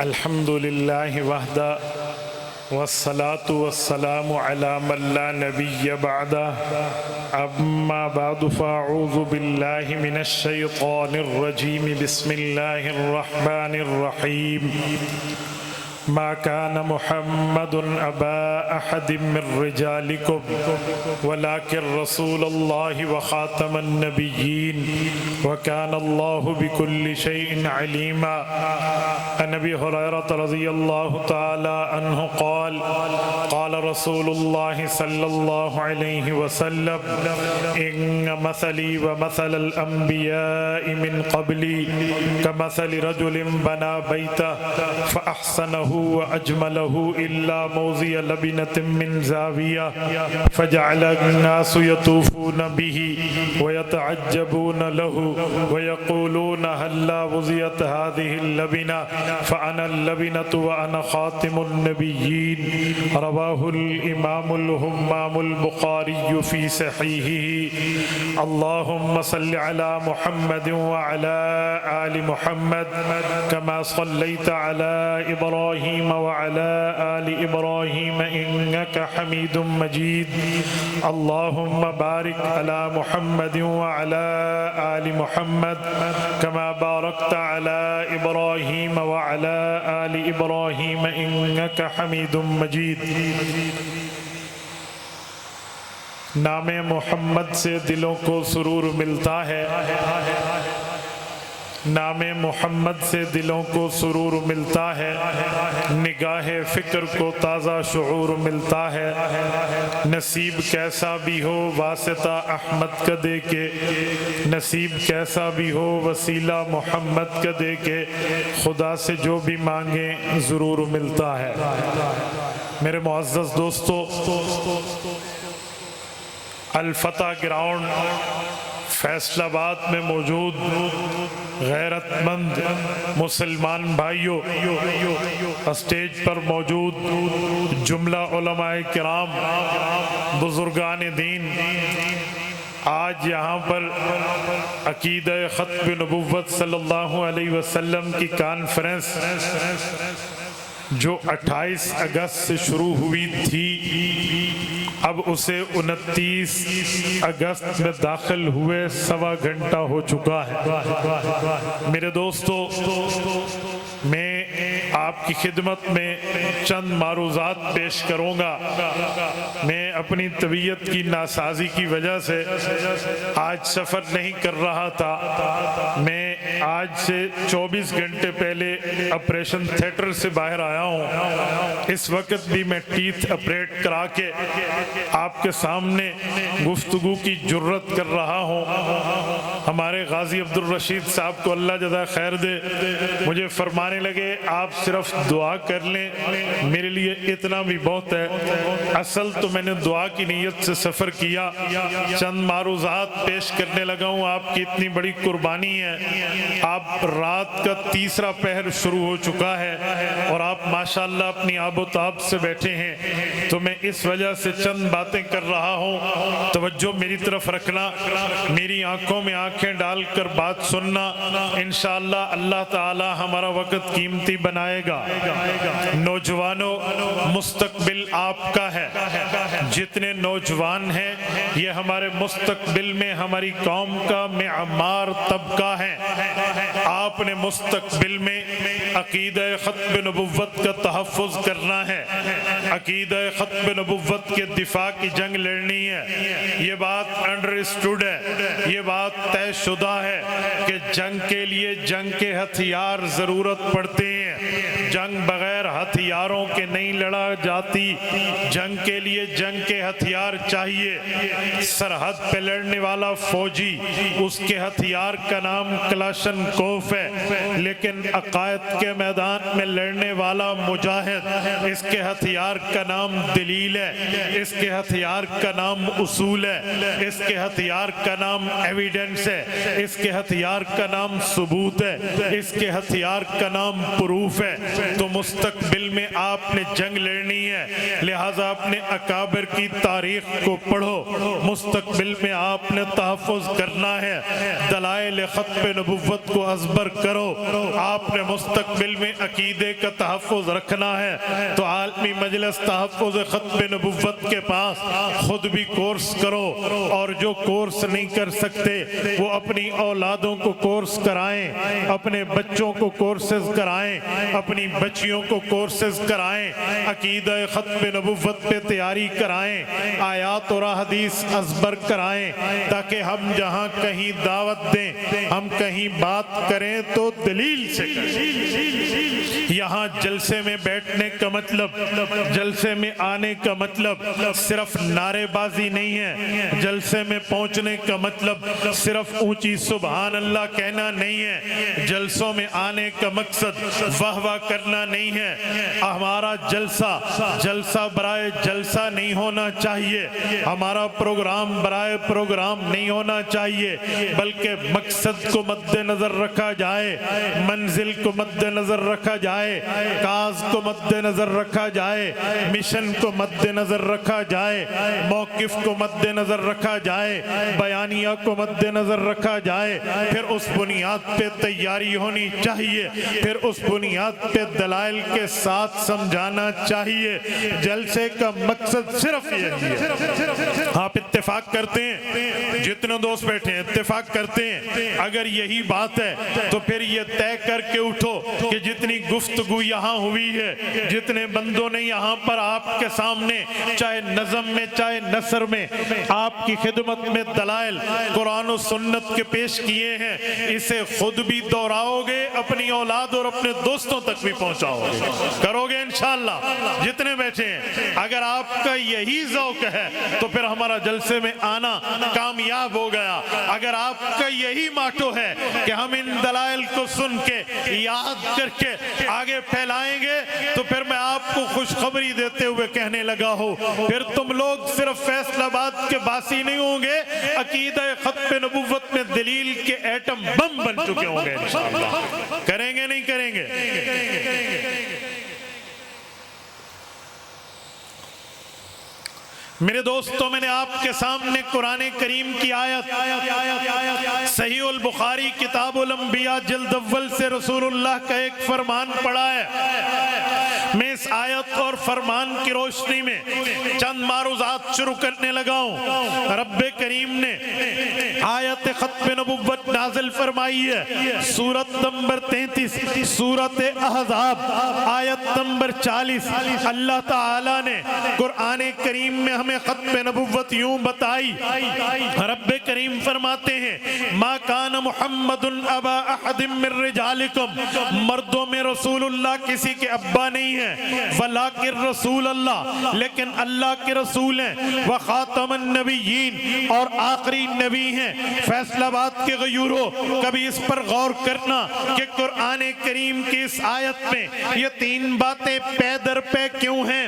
الحمد للہ وحدہ والصلاة والسلام على من لا نبی بعدہ اما بعد فاعوذ باللہ من الشیطان الرجیم بسم اللہ الرحمن الرحیم ما كان محمد أبا أحد من رجالكم ولكن رسول الله وخاتم النبيين وكان الله بكل شيء عليما. عن أبي هريرة رضي الله تعالى عنه قال قال رسول الله صلى الله عليه وسلم إن مثلي ومثل الأنبياء من قبلي كمثل رجل بنى بيته فأحسنه وأجمله إلا موضع لبنة من زاوية فجعل الناس يطوفون به ويتعجبون له ويقولون هلا وضعت هذه اللبنة فأنا اللبنة وأنا خاتم النبيين. رواه الإمام الهمام البخاري في صحيحه. اللهم صل على محمد وعلى آل محمد كما صليت على إبراهيم وعلى آل إبراهيم إنك حميد مجيد. اللهم بارك على محمد وعلى آل محمد كما باركت على إبراهيم وعلى آل إبراهيم إنك حميد مجيد. نام محمد سے دلوں کو سرور ملتا ہے، نام محمد سے دلوں کو سرور ملتا ہے، نگاہ فکر کو تازہ شعور ملتا ہے. نصیب کیسا بھی ہو واسطہ احمد کا دے کے، نصیب کیسا بھی ہو وسیلہ محمد کا دے کے، خدا سے جو بھی مانگے ضرور ملتا ہے. میرے معزز دوستو، الفتح گراؤنڈ فیصل آباد میں موجود غیرت مند مسلمان بھائیوں، اسٹیج پر موجود جملہ علماء کرام، بزرگان دین، آج یہاں پر عقیدہ ختم نبوت صلی اللہ علیہ وسلم کی کانفرنس جو 28 اگست سے شروع ہوئی تھی، اب اسے 29 اگست میں داخل ہوئے 1.25 گھنٹہ ہو چکا ہے. میرے دوستو، میں آپ کی خدمت میں چند معروضات پیش کروں گا. میں اپنی طبیعت کی ناسازی کی وجہ سے آج سفر نہیں کر رہا تھا. میں آج سے 24 گھنٹے پہلے آپریشن تھیٹر سے باہر آیا ہوں. اس وقت بھی میں ٹیتھ آپریٹ کرا کے آپ کے سامنے گفتگو کی جرت کر رہا ہوں. ہمارے غازی عبد الرشید صاحب کو اللہ جزا خیر دے، مجھے فرمانے لگے آپ صرف دعا کر لیں، میرے لیے اتنا بھی بہت ہے. اصل تو میں نے دعا کی نیت سے سفر کیا. چند معروضات پیش کرنے لگا ہوں. آپ کی اتنی بڑی قربانی ہے. آپ رات کا 3 پہر شروع ہو چکا ہے اور آپ ماشاءاللہ اپنی آب و تاب سے بیٹھے ہیں، تو میں اس وجہ سے چند باتیں کر رہا ہوں. توجہ میری طرف رکھنا، میری آنکھوں میں آنکھیں ڈال کر بات سننا. انشاءاللہ اللہ تعالی ہمارا وقت قیمتی بنائے گا. نوجوانوں، مستقبل آپ کا ہے. جتنے نوجوان ہیں یہ ہمارے مستقبل میں ہماری قوم کا معمار طبقہ ہے. آپ نے مستقبل میں عقیدہ ختم نبوت کا تحفظ کرنا ہے، عقیدہ ختم نبوت کے دفاع کی جنگ لڑنی ہے. یہ بات انڈرسٹوڈ ہے، یہ بات طے شدہ ہے کہ جنگ کے لیے جنگ کے ہتھیار ضرورت پڑتے ہیں. جنگ بغیر ہتھیاروں کے نہیں لڑا جاتی. جنگ کے لیے جنگ کے ہتھیار چاہیے. سرحد پہ لڑنے والا فوجی، اس کے ہتھیار کا نام کلاشن کوف ہے، لیکن عقائد کے میدان میں لڑنے والا مجاہد، اس کے ہتھیار کا نام دلیل ہے، اس کے ہتھیار کا نام اصول ہے، اس کے ہتھیار کا نام ایویڈنس ہے، اس کے ہتھیار کا نام ثبوت ہے، اس کے ہتھیار کا نام پروف ہے۔ تو مستقبل میں آپ نے جنگ لڑنی ہے، لہٰذا اپنے اکابر کی تاریخ کو پڑھو۔ مستقبل میں آپ نے تحفظ کرنا ہے، دلائل ختم نبوت کو ازبر کرو۔ آپ نے مستقبل میں عقیدے کا تحفظ رکھنا ہے تو عالمی مجلس تحفظ ختم نبوت کے پاس خود بھی کورس کرو، اور جو کورس نہیں کر سکتے وہ اپنی اولادوں کو کورس کرائیں، اپنے بچوں کو کورسز کرائیں، اپنی بچیوں کو کورسز کرائیں، عقیدہ ختم نبوت پہ تیاری کرائیں، آیات اور حدیث ازبر کرائیں، تاکہ ہم جہاں کہیں دعوت دیں، ہم کہیں بات کریں تو دلیل سے کریں۔ یہاں جلسے میں بیٹھنے کا مطلب، جلسے میں آنے کا مطلب صرف نعرے بازی نہیں ہے، جلسے میں پہنچنے کا مطلب صرف اونچی سبحان اللہ کہنا نہیں ہے، جلسوں میں آنے کا مقصد واہ واہ کرنا نہیں ہے۔ ہمارا جلسہ برائے جلسہ نہیں ہونا چاہیے، ہمارا پروگرام برائے پروگرام نہیں ہونا چاہیے، بلکہ مقصد کو مد نظر رکھا جائے، منزل کو مد نظر رکھا جائے، کاز کو مد نظر رکھا جائے، مشن کو مد نظر رکھا جائے، موقف کو مد نظر رکھا جائے، بیانیہ کو مد نظر رکھا جائے، پھر اس بنیاد پہ تیاری ہونی چاہیے، پھر اس بنیاد پہ دلائل کے ساتھ سمجھانا چاہیے۔ جلسے کا مقصد صرف یہی ہے۔ آپ اتفاق کرتے ہیں، جتنے دوست بیٹھے ہیں اتفاق کرتے ہیں، اگر یہی بات ہے تو پھر یہ طے کر کے اٹھو کہ جتنی گفتگو یہاں ہوئی ہے، جتنے بندوں نے یہاں پر آپ کے سامنے چاہے نظم میں چاہے نثر میں آپ کی خدمت میں دلائل قرآن و سنت کے پیش کیے ہیں، اسے خود بھی دہراؤ گے، اپنی اولاد اور اپنے دوستوں تک بھی پہنچاؤ گے، کرو گے انشاءاللہ جتنے بیٹھے ہیں۔ اگر آپ کا یہی ذوق ہے تو پھر ہمارا جلسے میں آنا کامیاب ہو گیا۔ اگر آپ کا یہی ماٹو ہے کہ ہم ان دلائل کو سن کے یاد کر کے آگے پھیلائیں گے، تو پھر میں آپ کو خوشخبری دیتے ہوئے کہنے لگا ہوں، پھر تم لوگ صرف فیصل آباد کے باسی نہیں ہوں گے، عقیدہ ختم نبوت میں دلیل کے ایٹم بم بن چکے ہوں گے انشاءاللہ۔ کریں گے نہیں کریں گے؟ میرے دوستوں، میں نے آپ کے سامنے قرآن کریم کی آیت صحیح البخاری کتاب الانبیاء جلد اول سے رسول اللہ کا ایک فرمان پڑھا ہے۔ میں اس آیت اور فرمان کی روشنی میں چند معروضات شروع کرنے لگا ہوں۔ رب کریم نے آیت ختم نبوت نازل فرمائی ہے، سورت نمبر 33 سورت احزاب آیت نمبر 40۔ اللہ تعالیٰ نے قرآن کریم میں ہمیں ختم نبوت یوں بتائی۔ رب کریم فرماتے ہیں، ما کان محمد ابا احد من رجالکم، مردوں میں رسول اللہ کسی کے ابا نہیں ہے، ولیکن رسول اللہ، لیکن اللہ کے رسول ہیں، وخاتم النبیین، اور آخری نبی ہیں۔ فیصل آباد کے غیوروں، کبھی اس پر غور کرنا کہ قرآن کریم کی اس آیت میں یہ تین باتیں پے در پے کیوں ہیں۔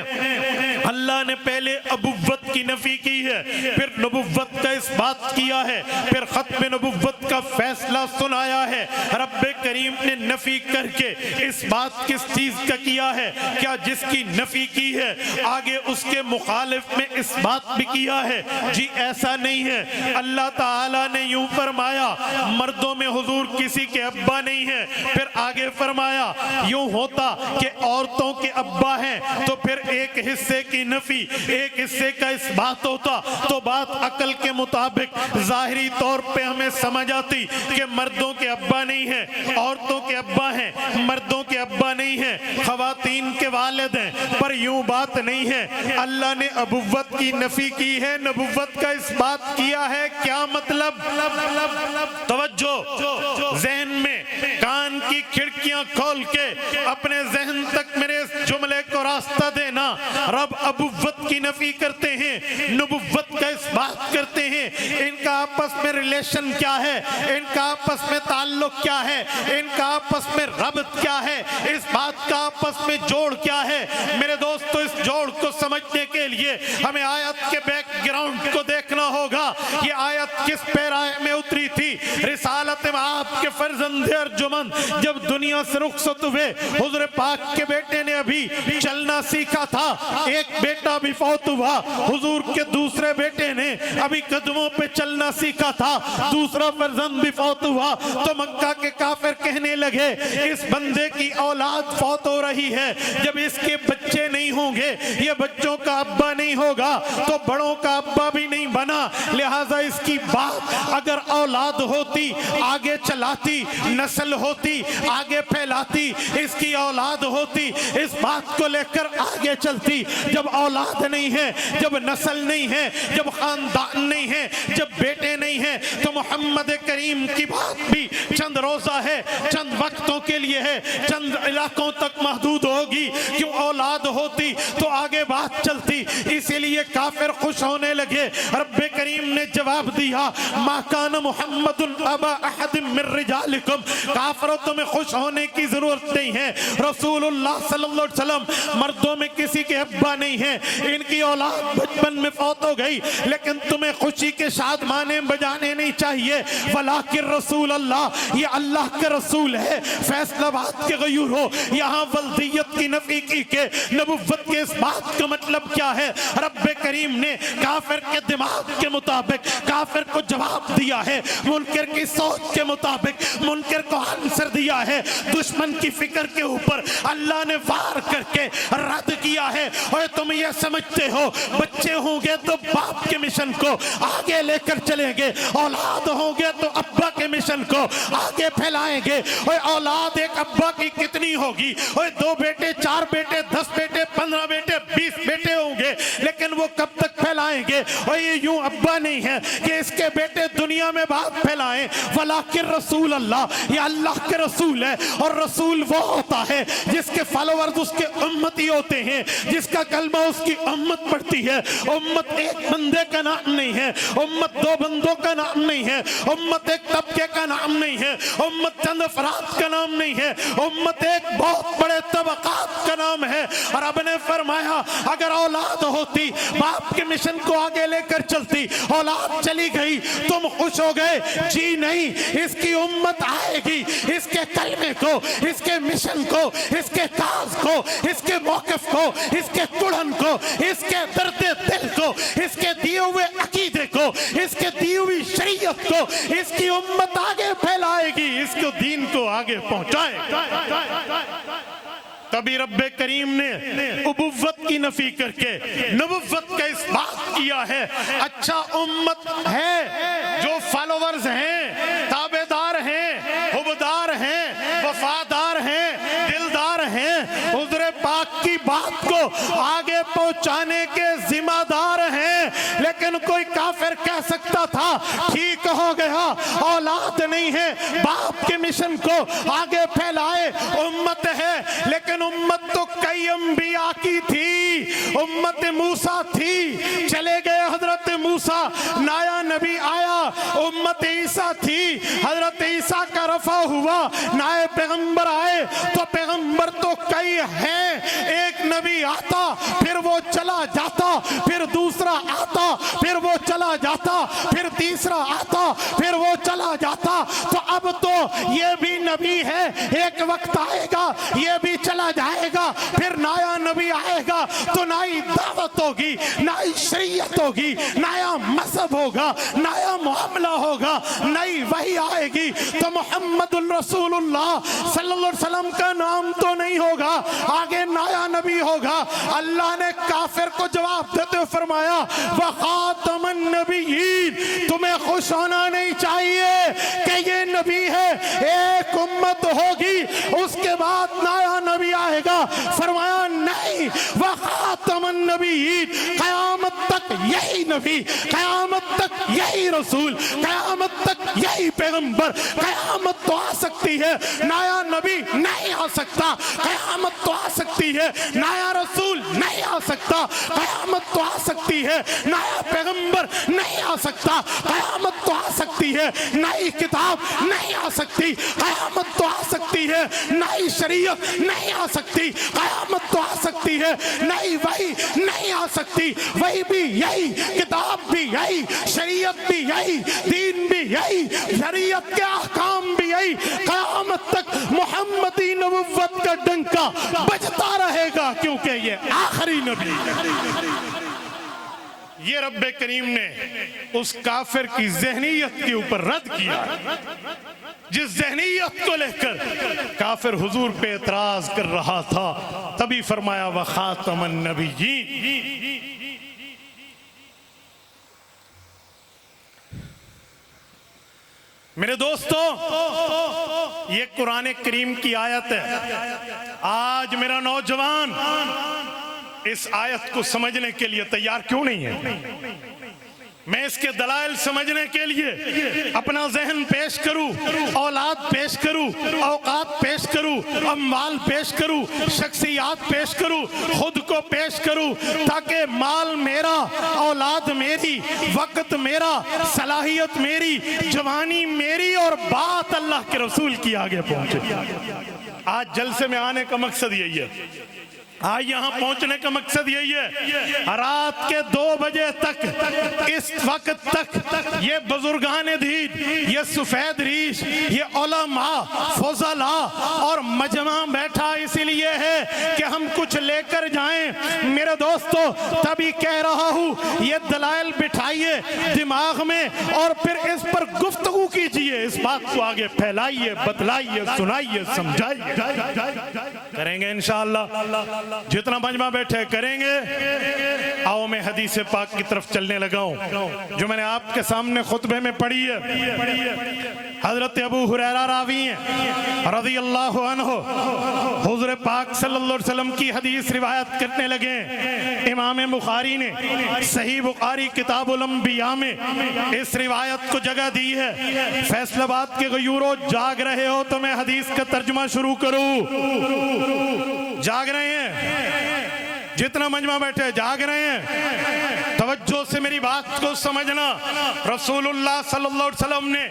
اللہ نے پہلے ابوت کی نفی کی ہے، پھر نبوت کا اس بات کیا ہے، پھر ختم نبوت کا فیصلہ سنایا ہے۔ رب کریم نے نفی کر کے اس بات کس چیز کا کیا ہے؟ کیا جس کی نفی کی ہے آگے اس کے مخالف میں اس بات بھی کیا ہے؟ جی ایسا نہیں ہے۔ اللہ تعالیٰ نے یوں فرمایا، مردوں میں حضور کسی کے ابا نہیں ہے، پھر آگے فرمایا یوں ہوتا کہ عورتوں کے ابا ہیں، تو پھر ایک حصے کی نفی ایک حصے کا اس بات ہوتا تو بات عقل کے مطابق ظاہری طور پہ ہمیں سمجھ آتی کہ مردوں کے ابا نہیں ہیں، عورتوں کے ابا ہیں، مردوں کے ابا نہیں ہیں، خواتین کے والد ہیں، پر یوں بات نہیں ہے۔ اللہ نے ابوت کی نفی کی ہے، نبوت کا اس بات کیا ہے۔ کیا مطلب؟ توجہ، ذہن میں کان کی کھڑکیاں کھول کے اپنے ذہن تک میرے اس جملے کو راستہ دینا۔ رب ابوت کی نفی کرتے ہیں، نبوت کا اس بات کرتے ہیں، ان کا آپس میں ریلیشن کیا ہے، ان کا آپس میں تعلق کیا ہے، ان کا آپس میں ربط کیا ہے، اس بات کا آپس میں جوڑ کیا ہے۔ میرے دوستو، اس جوڑ کو سمجھنے کے لیے ہمیں آیت کے بیک گراؤنڈ کو دیکھنا ہوگا۔ یہ آیت کس پیرائے میں اتری تھی؟ رسالت میں آپ کے فرزند ارجمند جب دنیا سے رخصت ہوئے، حضور پاک کے بیٹے نے ابھی چلنا سیکھا تھا، ایک بیٹا بھی فوت ہوا، حضور کے دوسرے بیٹے نے ابھی قدموں پہ چلنا سیکھا تھا، دوسرا فرزند بھی فوت ہوا، تو مکہ کے کافر کہنے لگے اس بندے کی اولاد فوت ہو رہی ہے، جب اس کے بچے نہیں ہوں گے، یہ بچوں کا ابا نہیں ہوگا تو بڑوں کا ابا بھی نہیں بنا، لہٰذا اس کی بات اگر اولاد ہوتی آگے چلاتی، نسل ہوتی آگے پھیلاتی، اس کی اولاد ہوتی اس بات کو لے کر آگے چلتی۔ جب اولاد نہیں ہے، جب نسل نہیں ہے، جب خاندان نہیں ہے، جب بیٹے نہیں ہیں، تو محمد کریم کی بات بھی چند روزہ ہے، چند وقتوں کے لیے ہے، چند علاقوں تک محدود ہوگی، کیوں اولاد ہوتی تو آگے بات چلتی۔ اسی لیے کافر خوش ہونے لگے، رب کریم نے جواب دیا ما کان محمد ابا احد من رجالکم، کافروں تمہیں خوش ہونے کی ضرورت نہیں ہے، رسول اللہ صلی اللہ علیہ وسلم مردوں میں کسی کے ابا نہیں ہیں، ان کی اولاد بچپن میں فوت ہو گئی، لیکن تمہیں خوشی کے شادمانے بجانے نہیں چاہیے، ولیکن رسول اللہ یہ اللہ کے رسول ہے، فیصلہ بات کے غیور ہو، یہاں ولدیت کی نفی کی کہ نبوت کے اس بات کا مطلب کیا ہے؟ رب کریم نے کافر کے دماغ کے مطابق کافر کو جواب دیا ہے، منکر کی سوچ کے مطابق منکر کو آنسر دیا ہے، دشمن کی فکر کے اوپر اللہ نے وار کر کے رد کیا ہے۔ اور تم یہ سمجھتے ہو بچے ہوں گے تو باپ کے مشن کو آگے لے کر چلیں گے، اولاد ہوں گے تو ابا کے مشن کو آگے پھیلائیں گے۔ اور اولاد ایک ابا کی کتنی ہوگی؟ اور 2 بیٹے 4 بیٹے 10 بیٹے 15 بیٹے 20 بیٹے ہوں گے، لیکن وہ کب تک پھیلائیں گے؟ اور یہ یوں ابا نہیں ہے کہ اس کے بیٹے دنیا میں بات پھیلائیں، ولیکن رسول اللہ یہ اللہ کے رسول ہے، اور رسول وہ ہوتا ہے جس کے فالوورز اس کے امتی ہوتے ہیں، جس کا کلمہ اس کی امت پڑھتی ہے۔ امت ایک بندے کا نام نہیں ہے، امت 2 بندوں کا نام نہیں ہے، امت ایک طبقے کا نام نہیں ہے، امت چند افراد کا نام نہیں ہے، امت ایک بہت بڑے طبقات کا نام ہے۔ اور رب نے فرمایا اگر اولاد ہوتی باپ کے مشن کو آگے لے کر چلتی، اولاد چلی گئی تم خوش ہو گئے؟ جی نہیں، اس کی امت آئے گی، اس کے کلمے کو، اس کے مشن کو، اس کے کاز کو، اس کے موقف کو، اس کے کڑھن کو، اس کے درد دل کو، اس کے دیے ہوئے عقیدے کو، اس کے دی ہوئی شریعت کو اس کی امت آگے پھیلائے گی، اس کو دین کو آگے پہنچائے گی۔ تبھی رب کریم نے ابوت کی نفی کر کے نبوت کا اس بات کیا ہے۔ اچھا امت ہے جو فالوورز ہیں، تابعدار ہیں، حبدار ہیں، وفادار ہیں، دلدار ہیں، حضور پاک کی بات کو آگے پہنچانے کے ذمہ دار ہیں۔ لیکن کوئی کافر کہہ سکتا تھا ٹھیک ہو گیا، اولاد نہیں ہے، باپ کے مشن کو آگے پھیلائے، امت ہے، لیکن امت تو کئی انبیاء کی تھی، امت موسیٰ تھی، چلے گئے حضرت موسیٰ، نیا نبی آیا، امت عیسیٰ تھی، حضرت عیسیٰ کا رفع ہوا، نئے پیغمبر آئے، تو پیغمبر تو کئی ہیں، ایک نبی آتا پھر وہ چلا جاتا، پھر دوسرا آتا پھر وہ چلا جاتا، پھر تیسرا آتا پھر وہ چلا جاتا، تو اب تو یہ بھی نبی ہے، ایک وقت آئے گا یہ بھی چلا جائے گا، پھر نیا نبی آئے گا تو نئی دعوت ہوگی، نئی شریعت ہوگی، نیا مذہب ہوگا، نیا معاملہ ہوگا، نئی وحی آئے گی، تو محمد الرسول اللہ صلی اللہ علیہ وسلم کا نام تو نہیں ہوگا، آگے نیا نبی ہوگا۔ اللہ نے کافر کو جواب دیتے ہوئے فرمایا وَخَاتَمَ النَّبِيِّينَ، تمہیں خوش ہونا نہیں چاہیے کہ یہ نبی ہے، ایک امت ہوگی اس کے بعد نیا نبی آئے گا، فرمایا نہیں، وَخَاتَمَ النَّبِيِّينَ، قیامت تک یہی نبی، قیامت تک یہی رسول، قیامت تک یہی پیغمبر، قیامت تو آ سکتی ہے نیا نبی نہیں آ سکتا، قیامت تو آ سکتی ہے نیا رسول نہیں آ سکتا، قیامت تو آ سکتی ہے نیا پیغمبر نہیں آ سکتا، قیامت تو آ سکتی ہے ہے، نئی کتاب نہیں آ سکتی، قیامت تو آ سکتی ہے، نئی شریعت نہیں آ سکتی، قیامت تو آ سکتی ہے، نئی وحی نہیں آ سکتی، وحی بھی یہی، کتاب بھی یہی، شریعت بھی یہی، دین بھی یہی، شریعت کے احکام بھی یہی، قیامت تک محمدی نبوت کا ڈنکا بجتا رہے گا، کیونکہ یہ آخری نبی ہے۔ یہ رب کریم نے اس کافر کی ذہنیت کے اوپر رد کیا، جس ذہنیت کو لے کر کافر حضور پہ اعتراض کر رہا تھا، تبھی فرمایا وخاتم النبیین۔ میرے دوستو، یہ قرآن کریم کی آیت ہے۔ آج میرا نوجوان اس آیت کو سمجھنے کے لیے تیار کیوں نہیں ہے؟ میں اس کے دلائل سمجھنے کے لیے اپنا ذہن پیش کروں، اولاد پیش کروں، اوقات پیش کروں، اموال پیش کروں، شخصیات پیش کروں، خود کو پیش کروں، تاکہ مال میرا، اولاد میری، وقت میرا، صلاحیت میری، جوانی میری، اور بات اللہ کے رسول کی آگے پہنچے۔ آج جلسے میں آنے کا مقصد یہی ہے، آج یہاں پہنچنے کا مقصد یہی ہے، رات کے 2 بجے تک، اس وقت تک یہ بزرگان دین، یہ سفید ریش، یہ علماء، فضلاء اور مجمع بیٹھا اسی لیے ہے کہ ہم کچھ لے کر جائیں۔ میرے دوستو، تبھی کہہ رہا ہوں، یہ دلائل بٹھائیے دماغ میں اور پھر اس پر گفتگو کیجئے، اس بات کو آگے پھیلائیے، بتلائیے، سنائیے، سمجھائیے۔ کریں گے انشاءاللہ، جتنا مجمع بیٹھے کریں گے۔ آؤ میں حدیث پاک کی طرف چلنے لگا ہوں جو میں نے آپ کے سامنے خطبے میں پڑھی ہے۔ حضرت ابو ہریرہ راوی ہیں رضی اللہ عنہ، حضور پاک صلی اللہ علیہ وسلم کی حدیث روایت کرنے لگے۔ امام بخاری نے صحیح بخاری کتاب الانبیاء میں اس روایت کو جگہ دی ہے۔ فیصل آباد کے غیوروں، جاگ رہے ہو تو میں حدیث کا ترجمہ شروع کروں؟ جاگ رہے ہیں؟ جتنا مجمع بیٹھے جاگ رہے ہیں؟ توجہ سے میری بات کو سمجھنا۔ رسول اللہ صلی اللہ علیہ وسلم نے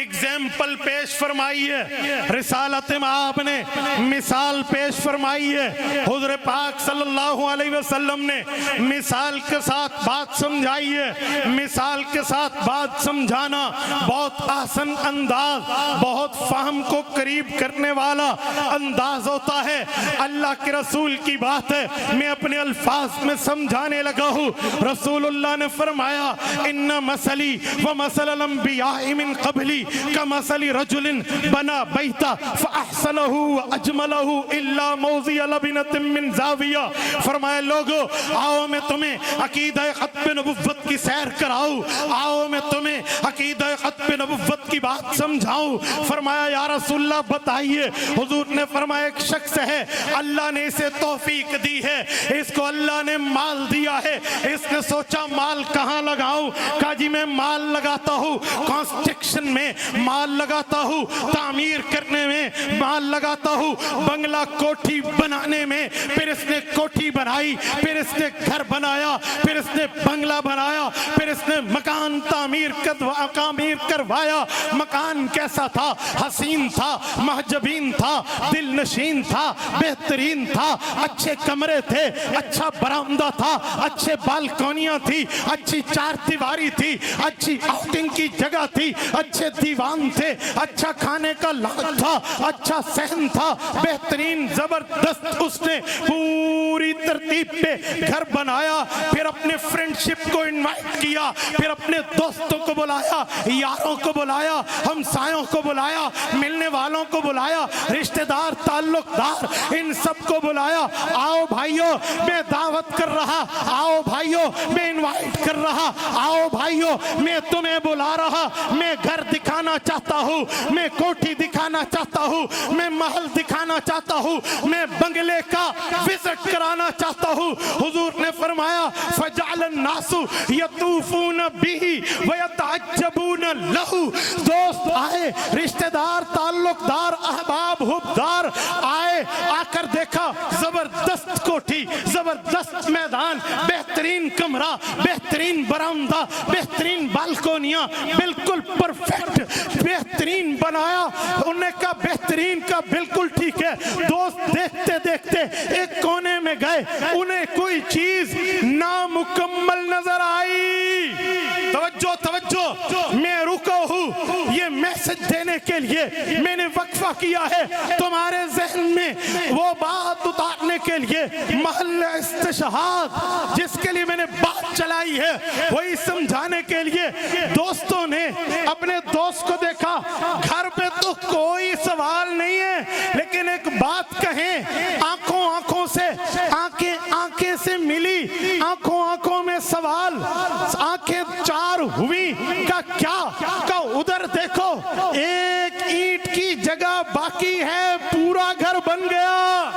اگزامپل پیش فرمائی ہے، رسالت میں آپ نے مثال پیش فرمائی ہے۔ حضور پاک صلی اللہ علیہ وسلم نے مثال کے ساتھ بات سمجھائی ہے۔ مثال کے ساتھ بات سمجھانا بہت آسان انداز، بہت فہم کو قریب کرنے والا انداز ہوتا ہے۔ اللہ کے رسول کی بات ہے، میں اپنے الفاظ میں سمجھانے لگا ہوں۔ رسول اللہ نے فرمایا ان مثلی ومثل الانبیاء من قبلی کمثل رجل بنا بیتا فاحسنہ واجملہ الا موضع لبنۃ من زاویہ۔ فرمایا لوگو، آؤ میں تمہیں عقیدہ ختم نبوت کی سیر کراؤں، آؤ میں تمہیں عقیدہ ختم نبوت کی بات سمجھاؤں۔ فرمایا یا رسول اللہ بتائیے۔ حضور نے فرمایا ایک شخص ہے، اللہ نے اسے توفیق دی ہے، اس کو اللہ نے مال دیا ہے، اس نے سوچا مال کہاں لگاؤں؟ کہا جی میں مال لگاتا ہوں کنسٹرکشن میں، مال لگاتا ہوں تعمیر کرنے میں، مال لگاتا ہوں بنگلہ کوٹھی بنانے میں۔ پھر اس نے کوٹھی بنائی، پھر اس نے گھر بنایا، پھر اس نے بنگلہ بنایا، پھر اس نے مکان تعمیر کروایا۔ مکان کیسا تھا؟ حسین تھا، محجبین تھا، دل نشین تھا، بہترین تھا، اچھے کمرے تھے، اچھا برآمدہ تھا، اچھے بالکونیاں تھی، اچھی چار دیواری تھی، اچھی آؤٹنگ کی جگہ تھی، اچھے دیوان تھے، اچھا کھانے کا لاٹ تھا، اچھا صحن تھا، بہترین زبردست۔ اس نے پوری ترتیب پہ گھر بنایا، پھر اپنے فرینڈشپ کو انوائٹ کیا، پھر اپنے دوستوں کو بلایا، یاروں کو بلایا، ہمسایوں کو بلایا، ملنے والوں کو بلایا، رشتہ دار تعلق دار ان سب کو بلایا۔ آؤ بھائیو میں دعوت کر رہا، آؤ بھائیو میں انوائٹ کر رہا، آؤ بھائیو میں تمہیں بلا رہا، میں گھر دکھانا چاہتا ہوں، میں کوٹھی دکھانا چاہتا ہوں، میں محل دکھانا چاہتا ہوں، میں بنگلے کا وزٹ کرانا چاہتا ہوں۔ حضور نے فرمایا فجعل الناس یطوفون به ویتعجبون له۔ دوست آئے، رشتہ دار تعلق دار، احباب حبدار آئے، آ کر دیکھا زبردست کوٹھی، زبردست میدان، بہترین کمرہ، بہترین برآمدہ، بہترین بالکونیاں، بالکل پرفیکٹ بہترین بنایا. انہوں نے کہا بہترین کا بالکل ٹھیک ہے. دوست دیکھتے دیکھتے ایک کونے میں گئے، انہیں کوئی چیز نامکمل نظر آئی. توجہ توجہ، میں رکا ہوں یہ میسج دینے کے لیے، میں نے وقفہ کیا ہے تمہارے ذہن میں وہ بات اتارنے کے لیے. محل استشہاد جس کے لیے میں نے بات چلائی ہے وہی سمجھانے کے لیے. دوستوں نے اپنے دوست کو دیکھا، گھر پہ تو کوئی سوال نہیں ہے لیکن ایک بات کہیں، آنکھوں آنکھوں سے، آنکھیں آنکھیں سے ملی، آنکھوں آنکھوں میں سوال، آنکھیں چار ہوئی. کا ادھر دیکھو ایک اینٹ کی جگہ باقی ہے، پورا گھر بن گیا.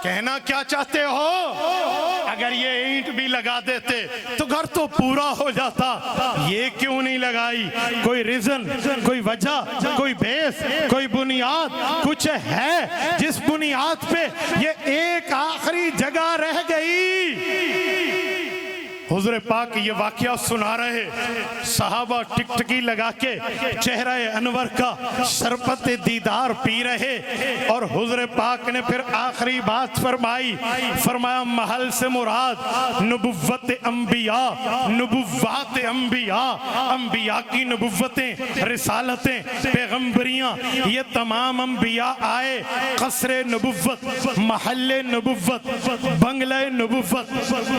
کہنا کیا چاہتے ہو؟ اگر یہ اینٹ بھی لگا دیتے تو گھر تو پورا ہو جاتا. یہ کیوں نہیں لگائی؟ کوئی ریزن، کوئی وجہ، کوئی بیس، کوئی بنیاد کچھ ہے جس بنیاد پہ یہ ایک آخری جگہ رہ گئی. حضور پاک یہ واقعہ سنا رہے، صحابہ ٹکٹکی لگا کے چہرہ انور کا شربت دیدار پی رہے، اور حضور پاک نے پھر آخری بات فرمائی. فرمایا محل سے مراد نبوت انبیاء، نبوات انبیاء، انبیاء کی نبوتیں، رسالتیں، پیغمبریاں، یہ تمام انبیاء آئے. قصر نبوت، محل نبوت، بنگلہ نبوت،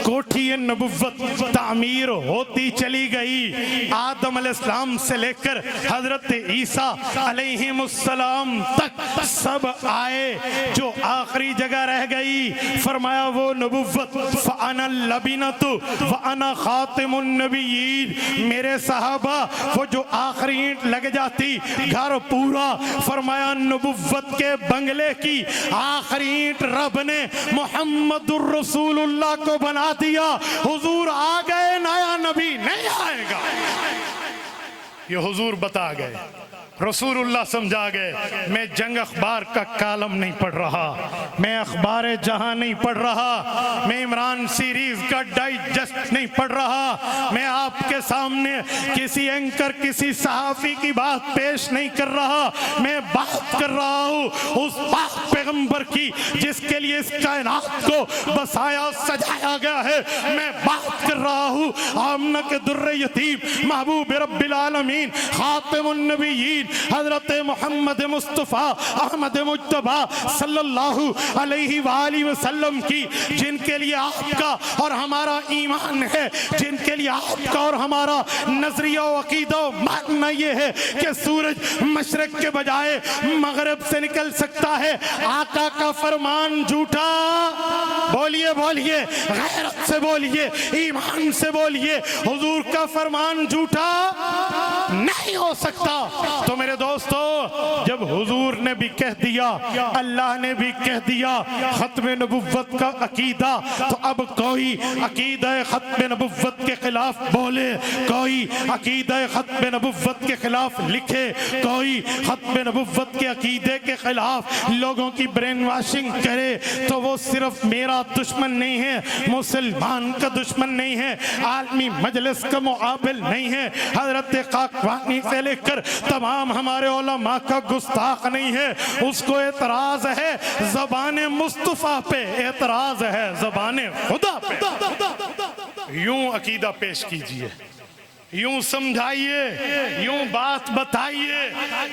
کوٹھی نبوت تعمیر ہوتی چلی گئی. آدم علیہ السلام سے لے کر حضرت عیسیٰ علیہ السلام تک سب آئے. جو آخری جگہ رہ گئی فرمایا وہ نبوت. فَأَنَا اللَّبِنَةُ وَأَنَا خَاتِمُ النَّبِيِّينَ، میرے صحابہ وہ جو آخری اینٹ لگ جاتی گھر پورا. فرمایا نبوت کے بنگلے کی آخری اینٹ رب نے محمد الرسول اللہ کو بنا دیا. حضور آ گئے، نیا نبی نہیں آئے گا. یہ حضور بتا گئے، رسول اللہ سمجھا گئے. میں جنگ اخبار کا کالم نہیں پڑھ رہا، میں اخبار جہاں نہیں پڑھ رہا، میں عمران سیریز کا ڈائجسٹ نہیں پڑھ رہا، میں آپ کے سامنے کسی اینکر، کسی صحافی کی بات پیش نہیں کر رہا. میں بات کر رہا ہوں اس پاک پیغمبر کی جس کے لیے اس کائنات کو بسایا سجایا گیا ہے. میں بات کر رہا ہوں آمنہ کے در یتیم، محبوب رب العالمین، خاتم النبیین، حضرت محمد مصطفیٰ احمد مجتبیٰ صلی اللہ علیہ وآلہ وسلم کی، جن کے لیے آپ کا اور ہمارا ایمان ہے، جن کے لیے آپ کا اور ہمارا نظریہ و عقیدہ و ماننا یہ ہے کہ سورج مشرق کے بجائے مغرب سے نکل سکتا ہے. آقا کا فرمان جھوٹا، بولیے بولیے، غیرت سے بولیے، ایمان سے بولیے، حضور کا فرمان جھوٹا نہیں ہو سکتا. تو میرے دوستو، جب حضور نے بھی کہہ دیا، اللہ نے بھی کہہ دیا ختم نبوت کا عقیدہ، تو اب کوئی عقیدہ ختم نبوت کے خلاف بولے، کوئی عقیدہ ختم نبوت کے خلاف لکھے، کوئی ختم نبوت کے عقیدے کے خلاف لوگوں کی برین واشنگ کرے، تو وہ صرف میرا دشمن نہیں ہے، مسلمان کا دشمن نہیں ہے، عالمی مجلس کا معابل نہیں ہے، حضرت قاقوانی سے لے کر تمام ہمارے علماء کا گستاخ نہیں ہے. اس کو اعتراض ہے زبان مصطفیٰ پہ، اعتراض ہے زبان خدا پہ. یوں عقیدہ پیش کیجئے، یوں سمجھائیے، یوں بات بتائیے،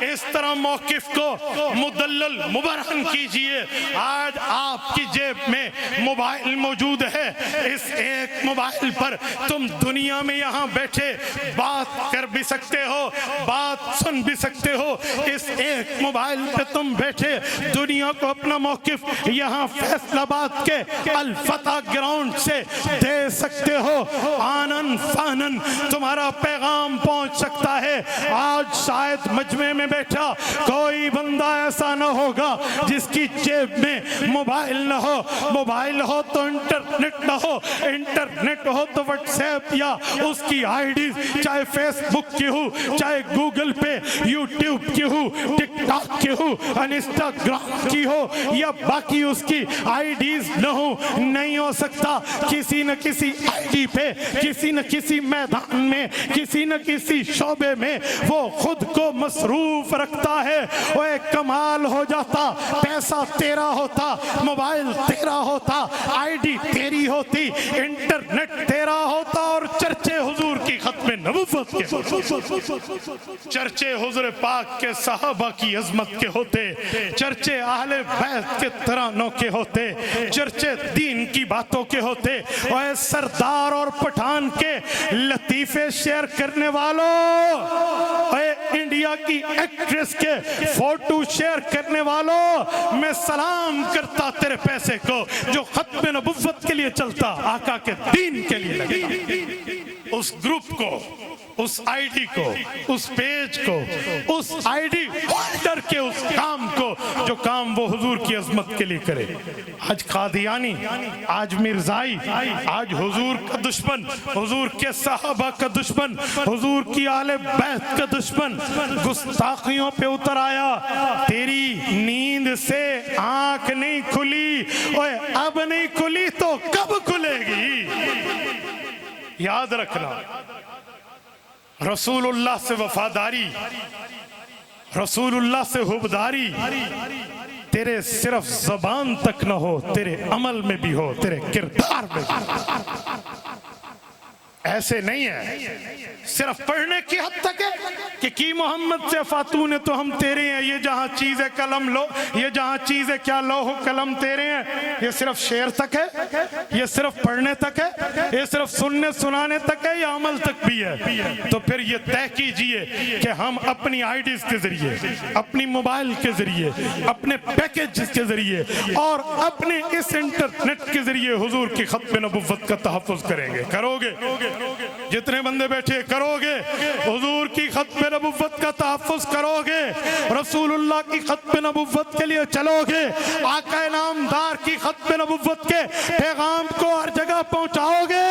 اس طرح موقف کو مدلل مبرہن کیجئے. آج آپ کی جیب میں موبائل موجود ہے، اس ایک موبائل پر تم دنیا میں یہاں بیٹھے بات کر بھی سکتے ہو، بات سن بھی سکتے ہو. اس ایک موبائل پہ تم بیٹھے دنیا کو اپنا موقف یہاں فیصل آباد کے الفتح گراؤنڈ سے دے سکتے ہو. آنن فانن تمہارا ہمارا پیغام پہنچ سکتا ہے. آج شاید مجمع میں بیٹھا کوئی بندہ ایسا نہ ہوگا جس کی جیب میں موبائل نہ ہو. موبائل ہو تو انٹرنیٹ نہ ہو, انٹرنیٹ ہو تو واٹس ایپ یا اس کی آئی ڈیز, چاہے فیس بک کی ہو, چاہے گوگل پہ, یوٹیوب کی ہو, ٹک ٹاک کی ہو, انسٹاگرام کی ہو, یا باقی اس کی آئی ڈیز نہ ہو. نہیں ہو سکتا. کسی نہ کسی آئی ڈی پہ, کسی نہ کسی میدان میں, کسی نہ کسی شعبے میں وہ خود کو مصروف رکھتا ہے. وہ ایک کمال ہو جاتا, پیسہ تیرا ہوتا, موبائل تیرا ہوتا, آئی ڈی تیری ہوتی, انٹرنیٹ تیرا ہوتا, اور چرچے حضور کی ختم نبوت کے, چرچے حضور پاک کے صحابہ کی عظمت کے ہوتے, چرچے اہل بیت کے ترانوں کے ہوتے, چرچے دین کی باتوں کے ہوتے. اور سردار اور پٹھان کے لطیفے شیئر کرنے والوں, اے انڈیا کی ایکٹریس کے فوٹو شیئر کرنے والوں, میں سلام کرتا تیرے پیسے کو جو ختم نبوت کے لیے چلتا, آقا کے دین کے لیے لگے. اس گروپ کو, اس آئی ڈی کو, اس پیج کو, اس آئی ڈی ہولڈر کے اس کام کو جو کام وہ حضور کی عظمت کے لیے کرے. آج قادیانی, آج مرزائی, آج حضور کا دشمن, حضور کے صحابہ کا دشمن, حضور کی اہل بیت کا دشمن گستاخیوں پہ اتر آیا. تیری نیند سے آنکھ نہیں کھلی, اوے اب نہیں کھلی تو کب کھلے گی؟ یاد رکھنا, رسول اللہ سے وفاداری, رسول اللہ سے حبداری تیرے صرف زبان تک نہ ہو, تیرے عمل میں بھی ہو, تیرے کردار میں بھی ہو. ایسے نہیں ہے صرف پڑھنے کی حد تک ہے کہ کی محمد سے فاتون ہے تو ہم تیرے ہیں, یہ جہاں چیز ہے قلم لو, یہ جہاں چیز ہے کیا لوح قلم تیرے ہیں. یہ صرف شعر تک ہے, یہ صرف پڑھنے تک ہے, یہ صرف سننے سنانے تک ہے, یا عمل تک بھی ہے؟ تو پھر یہ طے کیجئے کہ ہم اپنی آئی ڈیز کے ذریعے, اپنی موبائل کے ذریعے, اپنے پیکج کے ذریعے اور اپنے اس انٹرنیٹ کے ذریعے حضور کی ختم نبوت کا تحفظ کریں گے. کرو گے؟ جتنے بندے بیٹھے کرو گے؟ حضور کی ختم نبوت کا تحفظ کرو گے؟ رسول اللہ کی ختم نبوت کے لیے چلو گے؟ آقا نامدار کی ختم نبوت کے پیغام کو ہر جگہ پہنچاؤ گے؟